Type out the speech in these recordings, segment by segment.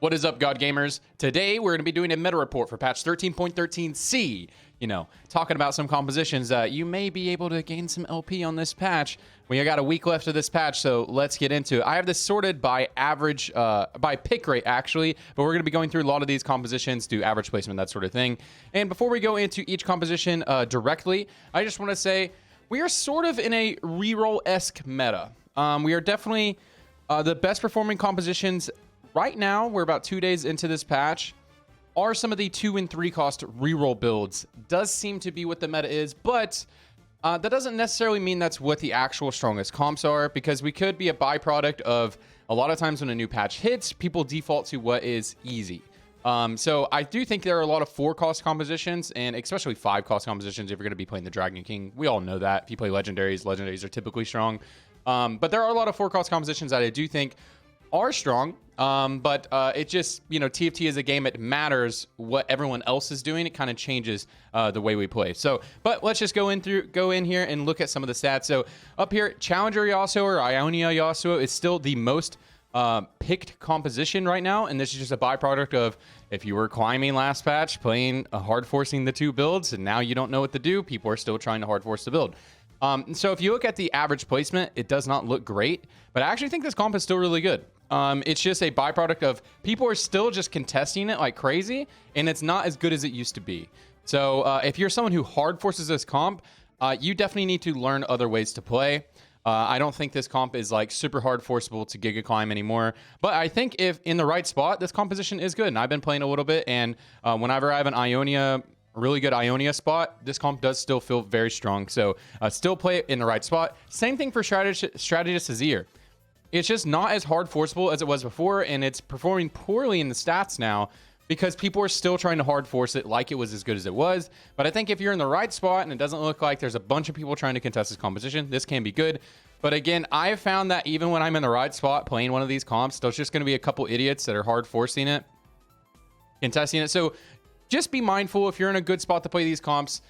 What is up, God Gamers? Today, we're going to be doing a meta report for patch 13.13c. You know, talking about some compositions that you may be able to gain some LP on this patch. We got a week left of this patch, so let's get into it. I have this sorted by average, by pick rate, actually, but we're going to be going through a lot of these compositions, do average placement, that sort of thing. And before we go into each composition directly, I just want to say we are sort of in a reroll-esque meta. We are definitely the best performing compositions. Right now, we're about 2 days into this patch, are some of the 2 and 3 cost reroll builds. Does seem to be what the meta is, but that doesn't necessarily mean that's what the actual strongest comps are, because we could be a byproduct of a lot of times when a new patch hits, people default to what is easy. So I do think there are a lot of 4 cost compositions, and especially 5 cost compositions if you're going to be playing the Dragon King. We all know that. If you play Legendaries, Legendaries are typically strong. But there are a lot of 4 cost compositions that I do think are strong. But it just, you know, TFT is a game. It matters what everyone else is doing. It kind of changes the way we play. So, but let's just go in here and look at some of the stats. So up here, Challenger Yasuo or Ionia Yasuo is still the most picked composition right now, and this is just a byproduct of if you were climbing last patch, playing hard forcing the 2 builds, and now you don't know what to do. People are still trying to hard force the build. So if you look at the average placement, it does not look great, but I actually think this comp is still really good. It's just a byproduct of people are still just contesting it like crazy, and it's not as good as it used to be. So if you're someone who hard forces this comp, you definitely need to learn other ways to play. I don't think this comp is like super hard forceable to Giga Climb anymore, but I think if in the right spot, this composition is good. And I've been playing a little bit, and whenever I have an Ionia, really good Ionia spot, this comp does still feel very strong. So still play it in the right spot. Same thing for Strategist Azir. It's just not as hard forceable as it was before, and it's performing poorly in the stats now because people are still trying to hard force it like it was as good as it was. But I think if you're in the right spot and it doesn't look like there's a bunch of people trying to contest this composition, this can be good. But again, I have found that even when I'm in the right spot playing one of these comps, there's just going to be a couple idiots that are hard forcing it, contesting it. So just be mindful if you're in a good spot to play these comps.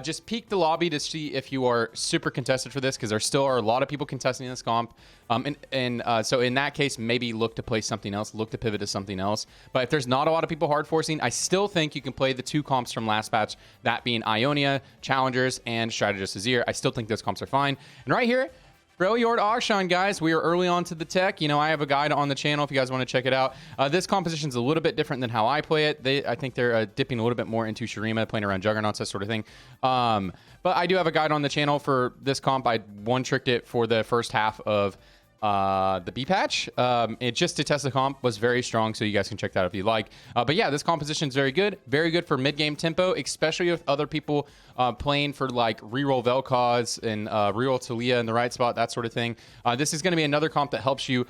Just peek the lobby to see if you are super contested for this, because there still are a lot of people contesting this comp. So in that case, maybe look to play something else, look to pivot to something else. But if there's not a lot of people hard forcing, I still think you can play the 2 comps from last patch, that being Ionia, Challengers, and Strategist Azir. I still think those comps are fine. And right here, Freljord Auction, guys, we are early on to the tech. You know, I have a guide on the channel if you guys want to check it out. This composition is a little bit different than how I play it. I think they're dipping a little bit more into Shurima, playing around Juggernauts, that sort of thing. But I do have a guide on the channel for this comp. I one-tricked it for the first half of the B patch. It just to test the comp was very strong, so you guys can check that out if you like. But yeah, this composition is very good for mid-game tempo, especially with other people playing for like reroll Vel'Koz and reroll Talia in the right spot, that sort of thing. This is going to be another comp that helps you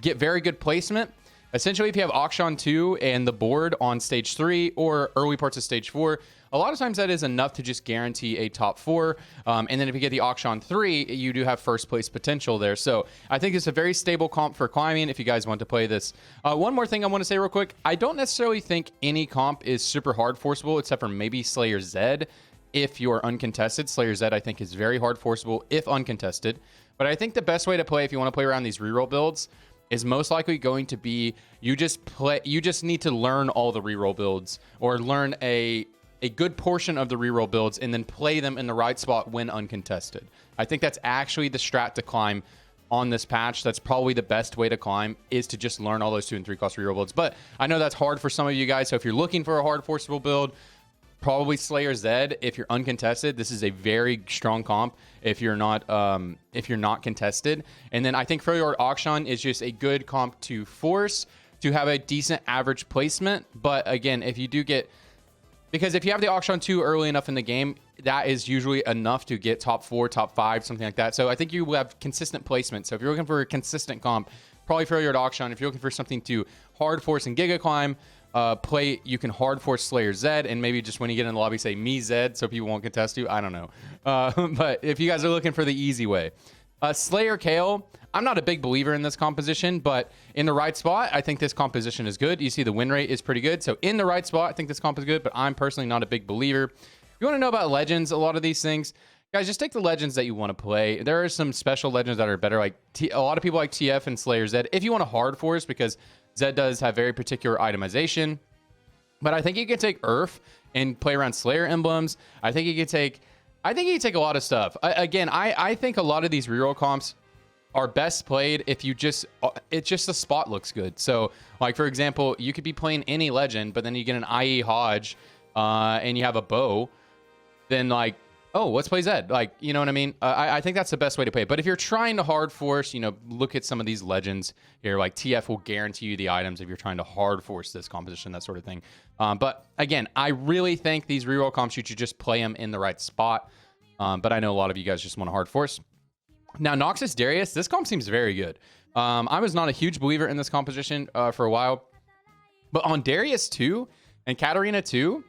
get very good placement. Essentially, if you have Auction 2 and the board on stage 3 or early parts of stage 4, a lot of times that is enough to just guarantee a top 4. And then if you get the Auction 3, you do have first place potential there. So I think it's a very stable comp for climbing if you guys want to play this. One more thing I want to say real quick. I don't necessarily think any comp is super hard forceable except for maybe Slayer Zed. If you're uncontested, Slayer Zed I think is very hard forceable if uncontested. But I think the best way to play if you want to play around these reroll builds is most likely going to be you just need to learn all the reroll builds, or learn a good portion of the reroll builds and then play them in the right spot when uncontested. I think that's actually the strat to climb on this patch. That's probably the best way to climb, is to just learn all those 2 and 3 cost reroll builds. But I know that's hard for some of you guys, so if you're looking for a hard forceable build, probably Slayer Zed. If you're uncontested, this is a very strong comp if you're not contested. And then I think Freljord Auction is just a good comp to force, to have a decent average placement. But again, if you do get, because if you have the Auction 2 early enough in the game, that is usually enough to get top 4, top 5, something like that. So I think you will have consistent placement. So if you're looking for a consistent comp, probably Freljord Auction. If you're looking for something to hard force and Giga Climb, you can hard force Slayer Zed, and maybe just when you get in the lobby say me Zed so people won't contest you. I don't know. But if you guys are looking for the easy way, Slayer Kale, I'm not a big believer in this composition, but in the right spot, I think this composition is good. You see the win rate is pretty good. So in the right spot, I think this comp is good, but I'm personally not a big believer. If you want to know about legends, a lot of these things, guys, just take the legends that you want to play. There are some special legends that are better. Like a lot of people like TF and Slayer Zed. If you want to hard force, because Zed does have very particular itemization, but I think you can take Earth and play around Slayer emblems. I think you can take a lot of stuff. I think a lot of these reroll comps are best played if you just, it's just the spot looks good. So like, for example, you could be playing any legend, but then you get an IE Hodge and you have a bow, then like, oh, let's play Zed. Like, you know what I mean? I think that's the best way to play it. But if you're trying to hard force, you know, look at some of these legends here. Like TF will guarantee you the items if you're trying to hard force this composition, that sort of thing. But again, I really think these reroll comps, you should just play them in the right spot. But I know a lot of you guys just want to hard force. Now, Noxus Darius, this comp seems very good. I was not a huge believer in this composition for a while. But on Darius 2 and Katarina 2,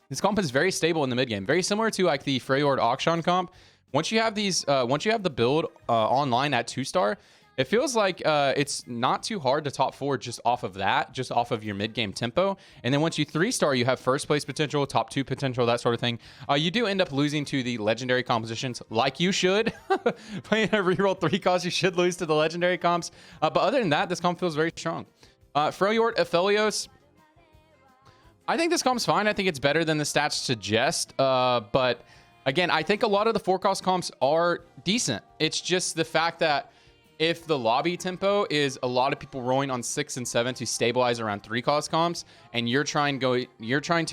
this comp is very stable in the mid game. Very similar to like the Freyord Auction comp. Once you have these, once you have the build online at 2-star, it feels like it's not too hard to top 4 just off of that, just off of your mid-game tempo. And then once you 3-star, you have first place potential, top 2 potential, that sort of thing. You do end up losing to the legendary compositions, like you should. Playing a reroll 3 cost, you should lose to the legendary comps. But other than that, this comp feels very strong. Freyord Aphelios, I think this comp's fine. I think it's better than the stats suggest. But again, I think a lot of the 4-cost comps are decent. It's just the fact that if the lobby tempo is a lot of people rolling on 6 and 7 to stabilize around 3-cost comps, and you're trying to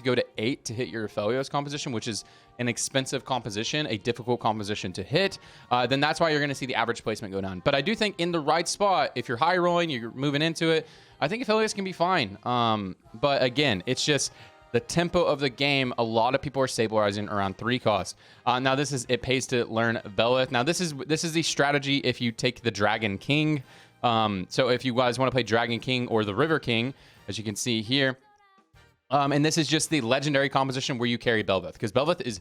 go to 8 to hit your Aphelios composition, which is an expensive composition, a difficult composition to hit, then that's why you're going to see the average placement go down. But I do think in the right spot, if you're high rolling, you're moving into it, I think Aphelios can be fine. But again, it's just the tempo of the game. A lot of people are stabilizing around 3 costs. Now it pays to learn Belith. Now this is the strategy if you take the Dragon King. So if you guys want to play Dragon King or the River King, as you can see here, and this is just the legendary composition where you carry Belith, because Belith is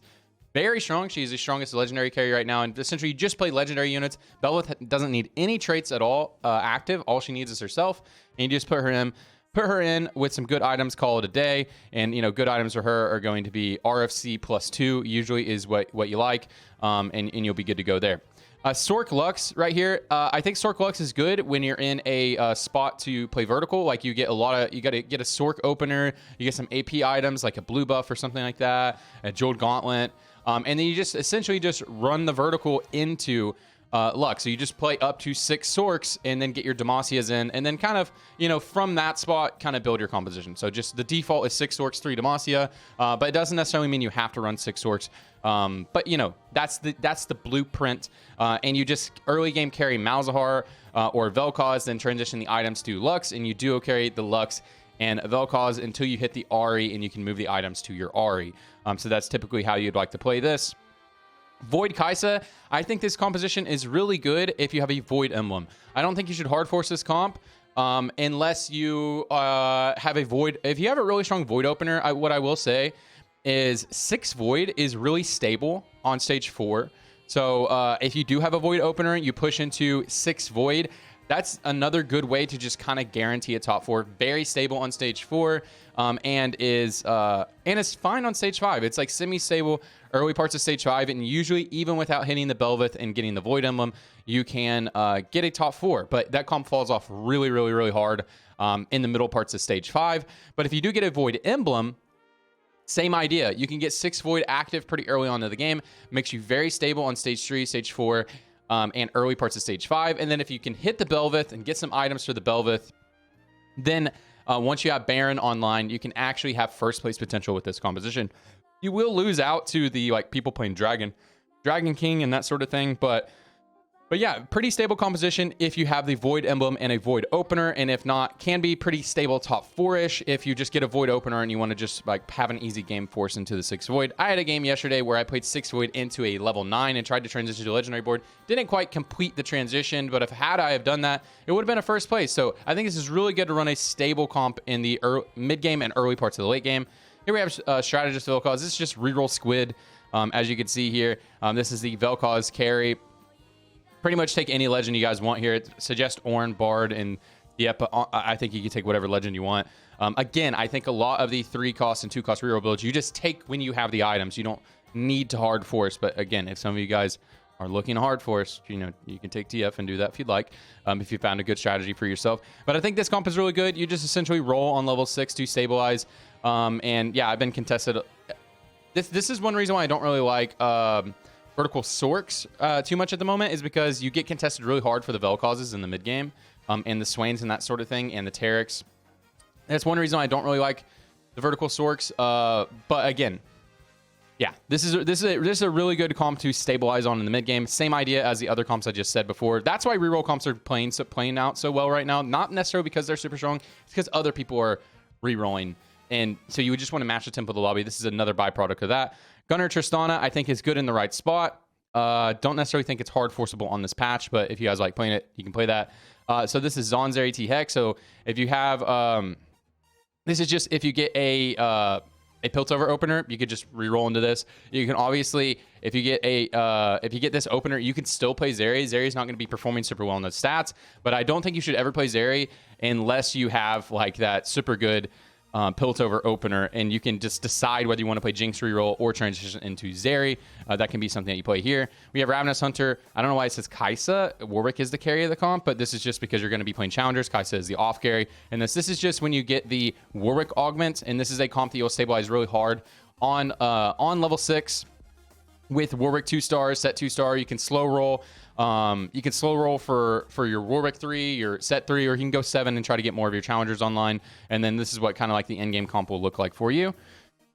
very strong. She is the strongest legendary carry right now, and essentially you just play legendary units. Belith doesn't need any traits at all active. All she needs is herself, and you just put her in with some good items, call it a day. And, you know, good items for her are going to be RFC +2, usually is what you like, and you'll be good to go there. Sork Lux right here. I think Sork Lux is good when you're in a spot to play vertical. Like you get you got to get a Sork opener, you get some AP items like a blue buff or something like that, a Jeweled Gauntlet, and then you just essentially just run the vertical into Lux. So you just play up to 6 Sorks and then get your Demasias in, and then kind of, you know, from that spot, kind of build your composition. So just the default is 6 Sorks, 3 Demacia, but it doesn't necessarily mean you have to run 6 Sorks. But, you know, that's the blueprint. And you just early game carry Malzahar or Vel'Koz, then transition the items to Lux, and you duo carry the Lux and Vel'Koz until you hit the Ahri, and you can move the items to your Ahri. So that's typically how you'd like to play this. Void Kaisa, I think this composition is really good if you have a Void emblem. I don't think you should hard force this comp unless you have a Void. If you have a really strong Void opener, what I will say is 6 Void is really stable on stage 4. So if you do have a Void opener, you push into 6 Void. That's another good way to just kind of guarantee a top 4. Very stable on stage 4, and is fine on stage 5. It's like semi-stable early parts of stage 5, and usually even without hitting the Belvith and getting the Void Emblem, you can get a top 4. But that comp falls off really, really, really hard in the middle parts of stage 5. But if you do get a Void Emblem, same idea. You can get 6 Void active pretty early on in the game. Makes you very stable on stage 3, stage 4, and early parts of stage 5. And then if you can hit the Belvith and get some items for the Belvith, then once you have Baron online, you can actually have first place potential with this composition. You will lose out to the people playing Dragon King and that sort of thing, but yeah, pretty stable composition if you have the Void Emblem and a Void Opener, and if not, can be pretty stable top 4-ish if you just get a Void Opener and you want to just have an easy game force into the 6 Void. I had a game yesterday where I played 6 Void into a level 9 and tried to transition to a Legendary board. Didn't quite complete the transition, but if I have done that, it would have been a first place. So I think this is really good to run a stable comp in the mid-game and early parts of the late game. Here we have Strategist Vel'Koz. This is just reroll Squid. As you can see here, this is the Vel'Koz carry. Pretty much take any legend you guys want here. Suggest Ornn, Bard, and yep, I think you can take whatever legend you want. Again, I think a lot of the 3-cost and 2-cost reroll builds, you just take when you have the items. You don't need to hard force. But again, if some of you guys are looking hard for us, you know, you can take TF and do that if you'd like, if you found a good strategy for yourself. But I think this comp is really good. You just essentially roll on level 6 to stabilize. And yeah, I've been contested. This is one reason why I don't really like vertical Sorks too much at the moment, is because you get contested really hard for the Vel'Kozes in the mid game, and the Swains and that sort of thing, and the Terriks. That's one reason why I don't really like the vertical Sorks. But again, yeah, this is a really good comp to stabilize on in the mid game. Same idea as the other comps I just said before. That's why reroll comps are playing out so well right now. Not necessarily because they're super strong, it's because other people are rerolling. And so you would just want to match the tempo of the lobby. This is another byproduct of that. Gunnar Tristana, I think, is good in the right spot. Don't necessarily think it's hard forceable on this patch, but if you guys like playing it, you can play that. So this is Zonzeri T Hex. So if you have, this is just if you get a Piltover opener, you could just re-roll into this. You can obviously, if you get this opener, you can still play Zeri. Zeri's not going to be performing super well in those stats, but I don't think you should ever play Zeri unless you have like that super good Piltover opener, and you can just decide whether you want to play Jinx reroll or transition into Zeri. That can be something that you play here. We have Ravenous Hunter. I don't know why it says Kaisa. Warwick is the carry of the comp, but this is just because you're going to be playing Challengers. Kaisa is the off carry, and this is just when you get the Warwick augment, and this is a comp that you'll stabilize really hard on level 6 with Warwick 2 stars, Set 2 star. You can slow roll. You can slow roll for your Warwick 3, your Set 3, or you can go 7 and try to get more of your Challengers online. And then this is what kind of like the end game comp will look like for you.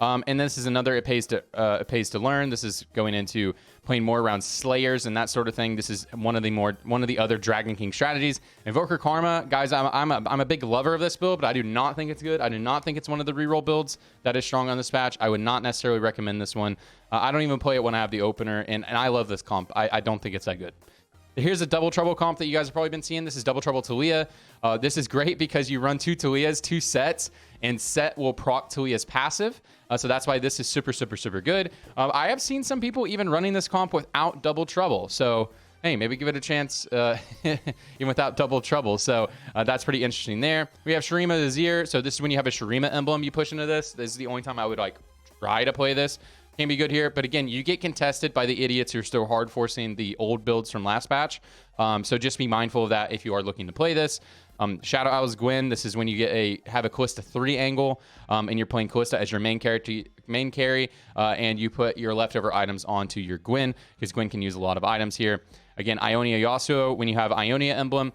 And this is another it pays to learn. This is going into playing more around Slayers and that sort of thing. This is one of the other Dragon King strategies. Invoker Karma, guys, I'm a big lover of this build, but I do not think it's good. I do not think it's one of the reroll builds that is strong on this patch. I would not necessarily recommend this one. I don't even play it when I have the opener, and I love this comp. I don't think it's that good. Here's a Double Trouble comp that you guys have probably been seeing. This is Double Trouble Talia. This is great because you run 2 Talias, 2 Sets, and Set will proc Talia's passive. So that's why this is super, super, super good. I have seen some people even running this comp without Double Trouble. So, hey, maybe give it a chance even without Double Trouble. So that's pretty interesting there. We have Shurima Azir. So this is when you have a Shurima emblem you push into this. This is the only time I would like try to play this. Can be good here, but again, you get contested by the idiots who are still hard forcing the old builds from last patch. So just be mindful of that if you are looking to play this. Shadow Owl's Gwen. This is when you have a Callista 3 angle, and you're playing Callista as your main carry, and you put your leftover items onto your Gwen, because Gwen can use a lot of items here. Again, Ionia Yasuo. When you have Ionia emblem,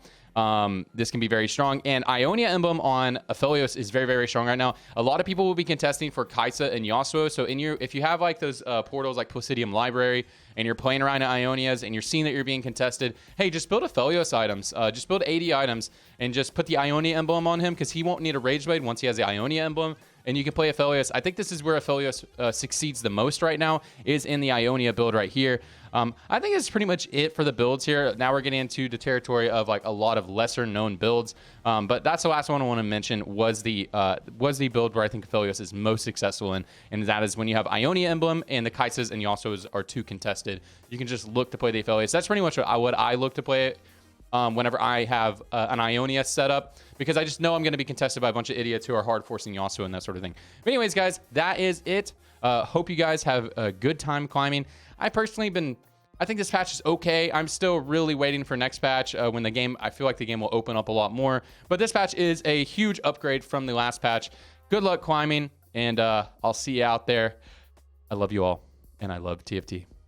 this can be very strong, and Ionia emblem on Aphelios is very, very strong right now. A lot of people will be contesting for Kaisa and Yasuo. So if you have like those portals like Placidium Library, and you're playing around at Ionias and you're seeing that you're being contested, hey, just build Aphelios items. Just build 80 items and just put the Ionia emblem on him, because he won't need a Rage Blade once he has the Ionia emblem. And you can play Aphelios. I think this is where Aphelios succeeds the most right now, is in the Ionia build right here. I think it's pretty much it for the builds here. Now we're getting into the territory of like a lot of lesser known builds. But that's the last one I want to mention was the build where I think Aphelios is most successful in, and that is when you have Ionia emblem and the Kaisas and Yasuos are 2 contested. You can just look to play the Aphelios. That's pretty much what I look to play it. Whenever I have an Ionia set up, because I just know I'm going to be contested by a bunch of idiots who are hard forcing Yasuo and that sort of thing. But anyways, guys, that is it. Hope you guys have a good time climbing. I think this patch is okay. I'm still really waiting for next patch when I feel like the game will open up a lot more. But this patch is a huge upgrade from the last patch. Good luck climbing, and I'll see you out there. I love you all, and I love TFT.